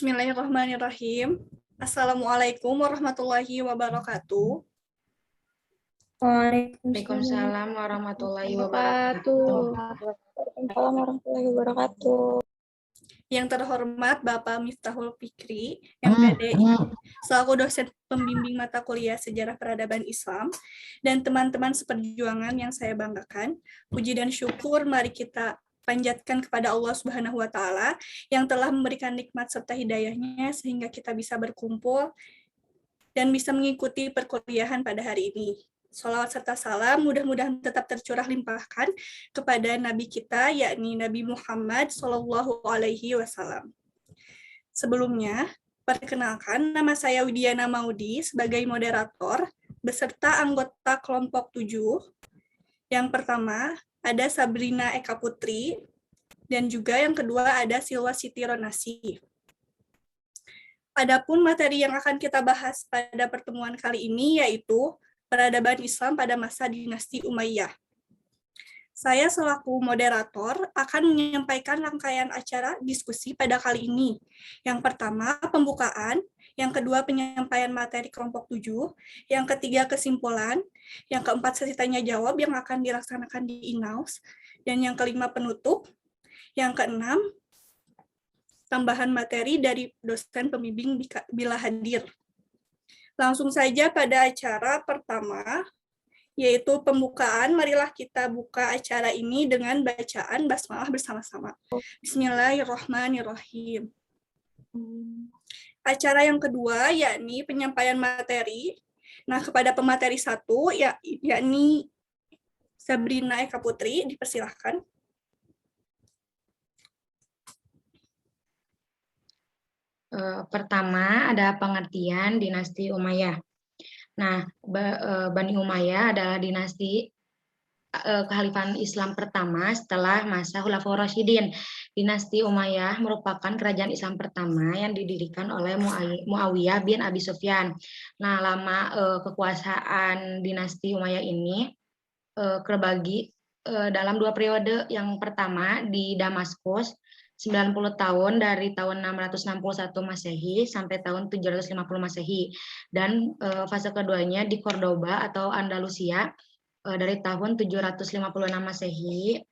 Bismillahirrahmanirrahim. Assalamualaikum warahmatullahi wabarakatuh. Waalaikumsalam warahmatullahi wabarakatuh. Waalaikumsalam warahmatullahi wabarakatuh. Yang terhormat Bapak Miftahul Fikri, MPDI, selaku dosen pembimbing mata kuliah Sejarah Peradaban Islam, dan teman-teman seperjuangan yang saya banggakan, puji dan syukur mari kita panjatkan kepada Allah Subhanahu wa Ta'ala yang telah memberikan nikmat serta hidayahnya sehingga kita bisa berkumpul dan bisa mengikuti perkuliahan pada hari ini. Sholawat serta salam mudah-mudahan tetap tercurah limpahkan kepada Nabi kita, yakni Nabi Muhammad Shallallahu Alaihi Wasallam. Sebelumnya, perkenalkan nama saya Widiana Maudi sebagai moderator beserta anggota kelompok 7. Yang pertama ada Sabrina Eka Putri dan juga yang kedua ada Silwa Siti Ronasi. Adapun materi yang akan kita bahas pada pertemuan kali ini yaitu peradaban Islam pada masa dinasti Umayyah. Saya selaku moderator akan menyampaikan rangkaian acara diskusi pada kali ini. Yang pertama, pembukaan. Yang kedua, penyampaian materi kelompok 7. Yang ketiga, kesimpulan. Yang keempat, sesi tanya jawab yang akan dilaksanakan di in-house. Dan yang kelima, penutup. Yang keenam, tambahan materi dari dosen pembimbing bila hadir. Langsung saja pada acara pertama, yaitu pembukaan. Marilah kita buka acara ini dengan bacaan basmalah bersama-sama. Bismillahirrahmanirrahim. Acara yang kedua, yakni penyampaian materi. Nah, kepada pemateri 1, yakni Sabrina Eka Putri, dipersilahkan. Pertama ada pengertian dinasti Umayyah. Nah, Bani Umayyah adalah dinasti kekhalifahan Islam pertama setelah masa Khulafaur Rasyidin. Dinasti Umayyah merupakan kerajaan Islam pertama yang didirikan oleh Muawiyah bin Abi Sufyan. Nah, lama kekuasaan dinasti Umayyah ini terbagi dalam 2 periode. Yang pertama di Damaskus 90 tahun dari tahun 661 Masehi sampai tahun 750 Masehi, dan fase keduanya di Cordoba atau Andalusia dari tahun 756 Masehi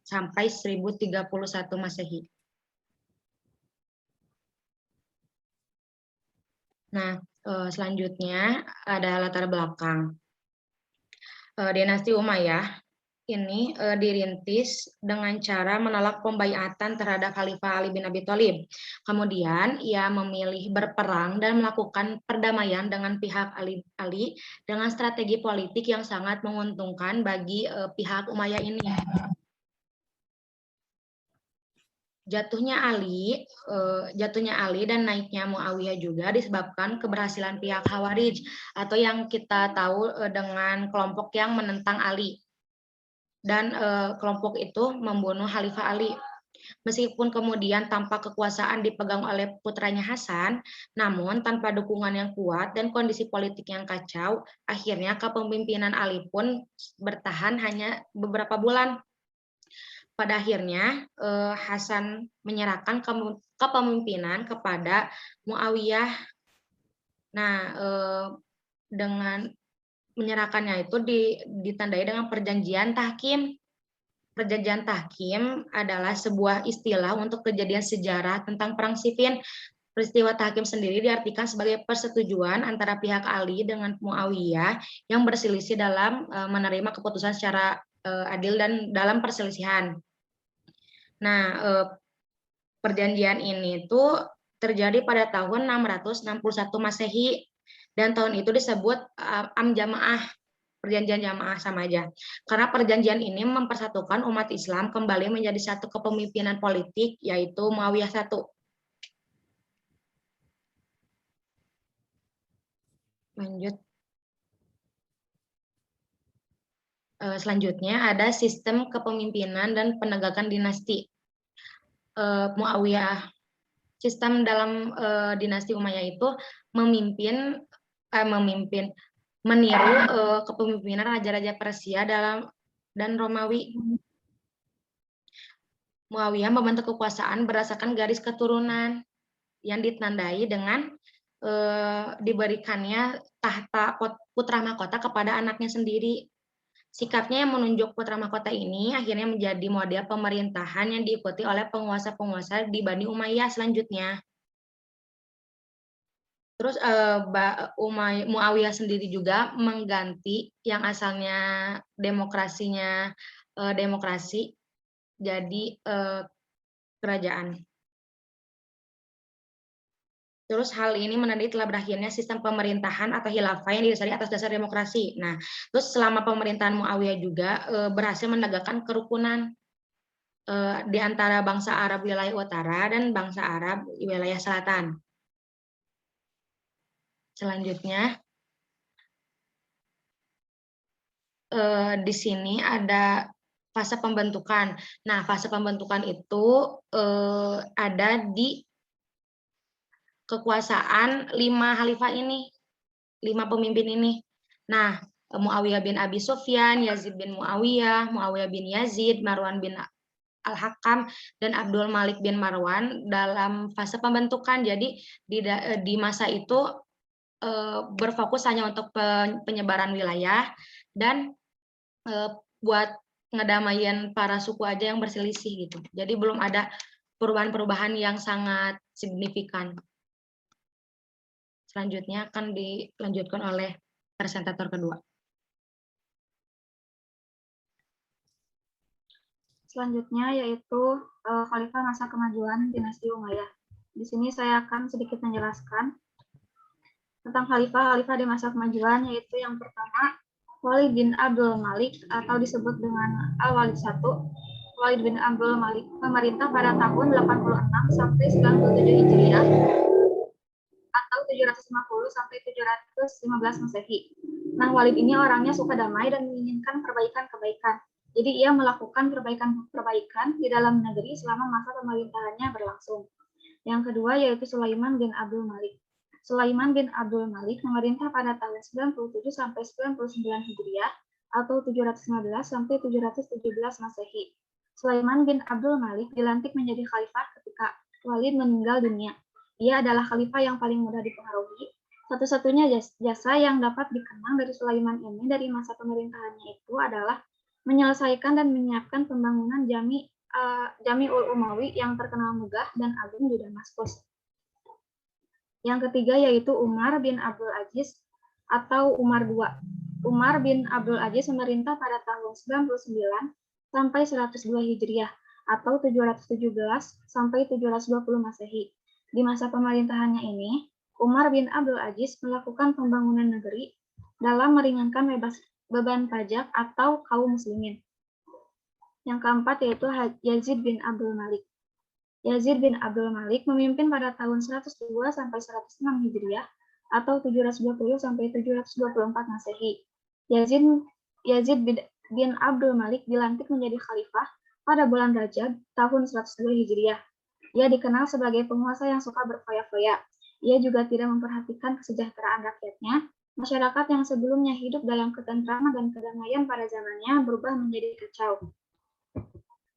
sampai 1031 Masehi. Nah, selanjutnya ada latar belakang. Dinasti Umayyah ini dirintis dengan cara menolak pembaiatan terhadap Khalifah Ali bin Abi Thalib. Kemudian ia memilih berperang dan melakukan perdamaian dengan pihak Ali dengan strategi politik yang sangat menguntungkan bagi pihak Umayyah ini. Jatuhnya Ali dan naiknya Muawiyah juga disebabkan keberhasilan pihak Khawarij atau yang kita tahu dengan kelompok yang menentang Ali. Dan kelompok itu membunuh Khalifah Ali. Meskipun kemudian tampak kekuasaan dipegang oleh putranya Hasan, namun tanpa dukungan yang kuat dan kondisi politik yang kacau, akhirnya kepemimpinan Ali pun bertahan hanya beberapa bulan. Pada akhirnya Hasan menyerahkan kepemimpinan kepada Muawiyah. Nah, dengan menyerahkannya itu ditandai dengan perjanjian tahkim. Perjanjian tahkim adalah sebuah istilah untuk kejadian sejarah tentang perang Siffin. Peristiwa tahkim sendiri diartikan sebagai persetujuan antara pihak Ali dengan Muawiyah yang berselisih dalam menerima keputusan secara adil dan dalam perselisihan. Nah, perjanjian ini tuh terjadi pada tahun 661 Masehi. Dan tahun itu disebut Am-Jamaah, perjanjian jamaah, sama aja. Karena perjanjian ini mempersatukan umat Islam kembali menjadi satu kepemimpinan politik, yaitu Muawiyah I. Lanjut. Selanjutnya ada sistem kepemimpinan dan penegakan dinasti. Muawiyah, sistem dalam dinasti Umayyah itu meniru kepemimpinan raja-raja Persia dan Romawi. Muawiyah membentuk kekuasaan berdasarkan garis keturunan. yang ditandai dengan diberikannya tahta putra mahkota kepada anaknya sendiri. Sikapnya yang menunjuk putra mahkota ini akhirnya menjadi model pemerintahan yang diikuti oleh penguasa-penguasa di Bani Umayyah selanjutnya. Terus Muawiyah sendiri juga mengganti yang asalnya demokrasinya demokrasi jadi kerajaan. Terus hal ini menandai telah berakhirnya sistem pemerintahan atau khilafah yang didasari atas dasar demokrasi. Nah, terus selama pemerintahan Muawiyah juga berhasil menegakkan kerukunan di antara bangsa Arab wilayah utara dan bangsa Arab wilayah selatan. Selanjutnya, di sini ada fase pembentukan. Nah, fase pembentukan itu ada di kekuasaan 5 khalifah ini, 5 pemimpin ini. Nah, Muawiyah bin Abi Sufyan, Yazid bin Muawiyah, Muawiyah bin Yazid, Marwan bin Al-Hakam, dan Abdul Malik bin Marwan dalam fase pembentukan. Jadi di masa itu berfokus hanya untuk penyebaran wilayah dan buat ngedamaian para suku aja yang berselisih gitu. Jadi belum ada perubahan-perubahan yang sangat signifikan. Selanjutnya akan dilanjutkan oleh presentator kedua. Selanjutnya yaitu Khalifah masa kemajuan dinasti Umayyah. Di sini saya akan sedikit menjelaskan tentang khalifah di masa kemajuan, yaitu yang pertama Walid bin Abdul Malik atau disebut dengan Al-Walid I. Walid bin Abdul Malik memerintah pada tahun 86 sampai 97 Hijriah atau 750 sampai 715 Masehi. Nah, Walid ini orangnya suka damai dan menginginkan kebaikan-kebaikan. Jadi ia melakukan perbaikan-perbaikan di dalam negeri selama masa pemerintahannya berlangsung. Yang kedua yaitu Sulaiman bin Abdul Malik. Sulaiman bin Abdul Malik memerintah pada tahun 97 sampai 99 Hijriah atau 715 sampai 717 Masehi. Sulaiman bin Abdul Malik dilantik menjadi khalifah ketika Walid meninggal dunia. Ia adalah khalifah yang paling mudah dipengaruhi. Satu-satunya jasa yang dapat dikenang dari Sulaiman ini dari masa pemerintahannya itu adalah menyelesaikan dan menyiapkan pembangunan Jami'ul Umawi yang terkenal megah dan agung di Damaskus. Yang ketiga yaitu Umar bin Abdul Aziz atau Umar II. Umar bin Abdul Aziz memerintah pada tahun 99 sampai 102 Hijriah atau 717 sampai 720 Masehi. Di masa pemerintahannya ini, Umar bin Abdul Aziz melakukan pembangunan negeri dalam meringankan beban pajak atau kaum muslimin. Yang keempat yaitu Yazid bin Abdul Malik. Yazid bin Abdul Malik memimpin pada tahun 102 sampai 106 Hijriah atau 720 sampai 724 Masehi. Yazid bin Abdul Malik dilantik menjadi khalifah pada bulan Rajab tahun 102 Hijriah. Ia dikenal sebagai penguasa yang suka berfoya-foya. Ia juga tidak memperhatikan kesejahteraan rakyatnya. Masyarakat yang sebelumnya hidup dalam ketentraman dan kedamaian pada zamannya berubah menjadi kacau.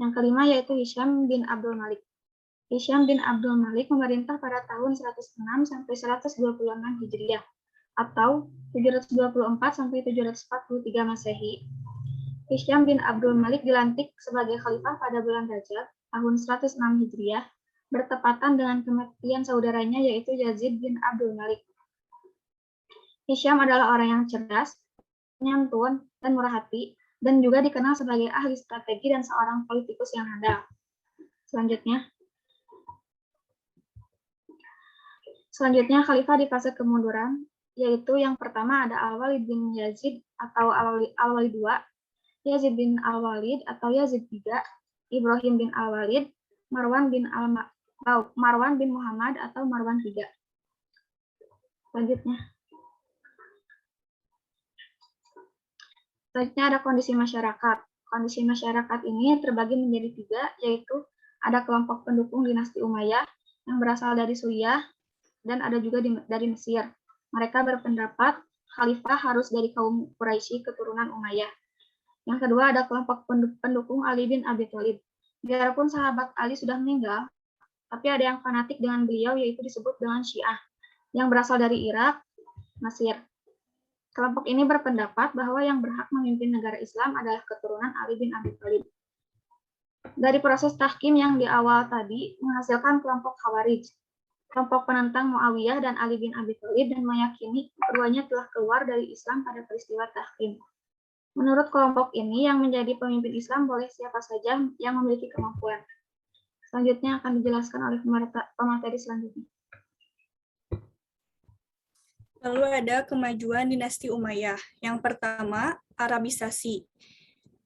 Yang kelima yaitu Hisham bin Abdul Malik. Hisham bin Abdul Malik memerintah pada tahun 106 sampai 126 Hijriah atau 724 sampai 743 Masehi. Hisham bin Abdul Malik dilantik sebagai khalifah pada bulan Rajab tahun 106 Hijriah bertepatan dengan kematian saudaranya yaitu Yazid bin Abdul Malik. Hisham adalah orang yang cerdas, nyantun, dan murah hati, dan juga dikenal sebagai ahli strategi dan seorang politikus yang handal. Selanjutnya khalifah di fase kemunduran, yaitu yang pertama ada Al-Walid bin Yazid atau Al-Walid II, Yazid bin Al-Walid atau Yazid III, Ibrahim bin Al-Walid, Marwan bin Muhammad atau Marwan III. Selanjutnya ada kondisi masyarakat. Kondisi masyarakat ini terbagi menjadi 3, yaitu ada kelompok pendukung dinasti Umayyah yang berasal dari Suriah dan ada juga dari Mesir. Mereka berpendapat khalifah harus dari kaum Quraisy keturunan Umayyah. Yang kedua ada kelompok pendukung Ali bin Abi Thalib. Biarpun sahabat Ali sudah meninggal, tapi ada yang fanatik dengan beliau, yaitu disebut dengan Syiah, yang berasal dari Irak, Mesir. Kelompok ini berpendapat bahwa yang berhak memimpin negara Islam adalah keturunan Ali bin Abi Thalib. Dari proses tahkim yang di awal tadi menghasilkan kelompok Khawarij, kelompok penentang Muawiyah dan Ali bin Abi Thalib, dan meyakini keduanya telah keluar dari Islam pada peristiwa tahkim. Menurut kelompok ini, yang menjadi pemimpin Islam boleh siapa saja yang memiliki kemampuan. Selanjutnya akan dijelaskan oleh pemateri selanjutnya. Lalu ada kemajuan dinasti Umayyah. Yang pertama, Arabisasi.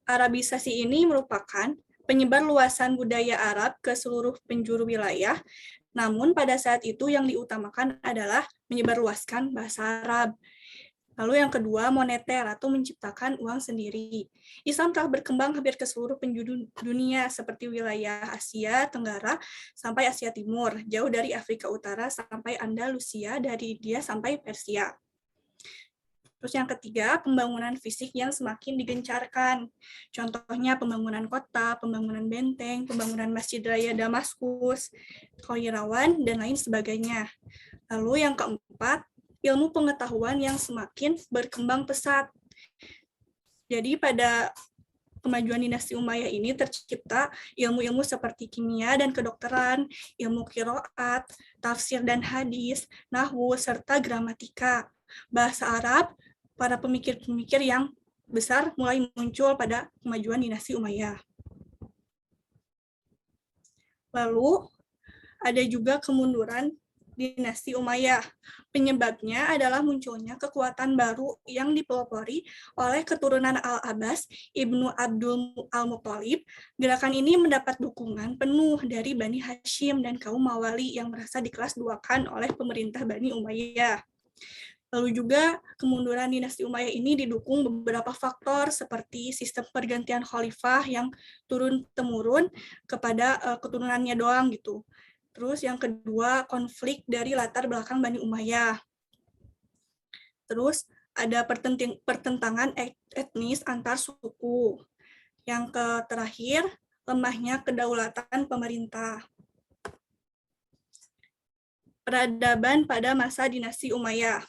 Arabisasi ini merupakan penyebar luasan budaya Arab ke seluruh penjuru wilayah, namun pada saat itu yang diutamakan adalah menyebarluaskan bahasa Arab. Lalu yang kedua, moneter atau menciptakan uang sendiri. Islam telah berkembang hampir ke seluruh penjuru dunia seperti wilayah Asia Tenggara sampai Asia Timur, jauh dari Afrika Utara sampai Andalusia, dari India sampai Persia. Terus yang ketiga, pembangunan fisik yang semakin digencarkan. Contohnya pembangunan kota, pembangunan benteng, pembangunan Masjid Raya Damaskus, Qairawan, dan lain sebagainya. Lalu yang keempat, ilmu pengetahuan yang semakin berkembang pesat. Jadi pada kemajuan dinasti Umayyah ini tercipta ilmu-ilmu seperti kimia dan kedokteran, ilmu qiraat, tafsir dan hadis, nahwu, serta gramatika. Bahasa Arab, para pemikir-pemikir yang besar mulai muncul pada kemajuan dinasti Umayyah. Lalu ada juga kemunduran dinasti Umayyah. Penyebabnya adalah munculnya kekuatan baru yang dipelopori oleh keturunan Al-Abbas, Ibnu Abdul Al-Muttalib. Gerakan ini mendapat dukungan penuh dari Bani Hashim dan kaum Mawali yang merasa dikelas duakan oleh pemerintah Bani Umayyah. Lalu juga kemunduran dinasti Umayyah ini didukung beberapa faktor seperti sistem pergantian khalifah yang turun-temurun kepada keturunannya doang gitu. Terus yang kedua, konflik dari latar belakang Bani Umayyah. Terus ada pertentangan etnis antar suku. Yang terakhir, lemahnya kedaulatan pemerintah. Peradaban pada masa dinasti Umayyah.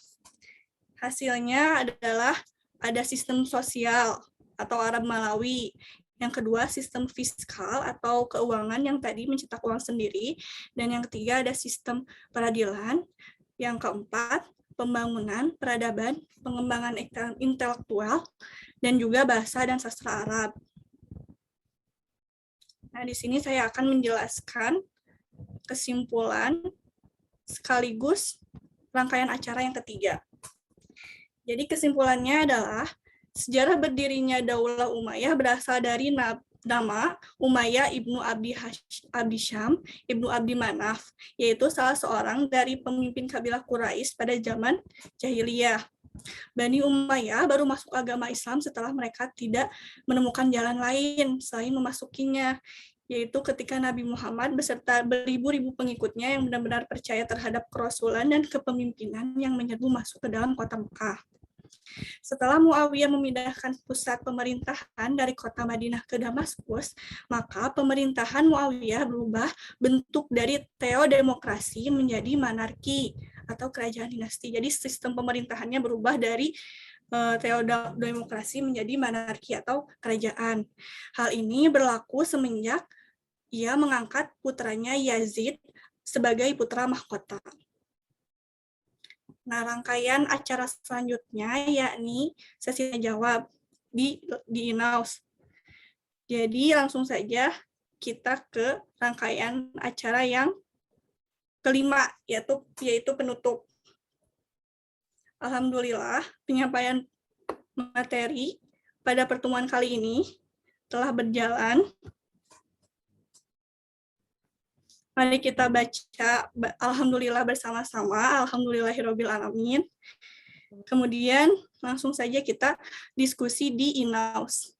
Hasilnya adalah ada sistem sosial atau Arab Malawi. Yang kedua, sistem fiskal atau keuangan yang tadi mencetak uang sendiri. Dan yang ketiga, ada sistem peradilan. Yang keempat, pembangunan, peradaban, pengembangan intelektual, dan juga bahasa dan sastra Arab. Nah, di sini saya akan menjelaskan kesimpulan sekaligus rangkaian acara yang ketiga. Jadi kesimpulannya adalah sejarah berdirinya Daulah Umayyah berasal dari nama Umayyah Ibnu Abdi Syam, Ibnu Abdi Manaf, yaitu salah seorang dari pemimpin kabilah Quraisy pada zaman Jahiliyah. Bani Umayyah baru masuk agama Islam setelah mereka tidak menemukan jalan lain selain memasukinya, yaitu ketika Nabi Muhammad beserta beribu-ribu pengikutnya yang benar-benar percaya terhadap kerasulan dan kepemimpinan yang menyerbu masuk ke dalam kota Mekah. Setelah Muawiyah memindahkan pusat pemerintahan dari kota Madinah ke Damaskus, maka pemerintahan Muawiyah berubah bentuk dari teodemokrasi menjadi monarki atau kerajaan dinasti. Jadi sistem pemerintahannya berubah dari teodemokrasi menjadi monarki atau kerajaan. Hal ini berlaku semenjak ia mengangkat putranya Yazid sebagai putra mahkota. Nah, rangkaian acara selanjutnya yakni sesi jawab di INAUS. Jadi langsung saja kita ke rangkaian acara yang kelima, yaitu penutup. Alhamdulillah, penyampaian materi pada pertemuan kali ini telah berjalan. Mari kita baca Alhamdulillah bersama-sama, Alhamdulillahirabbil alamin. Kemudian langsung saja kita diskusi di INAUS.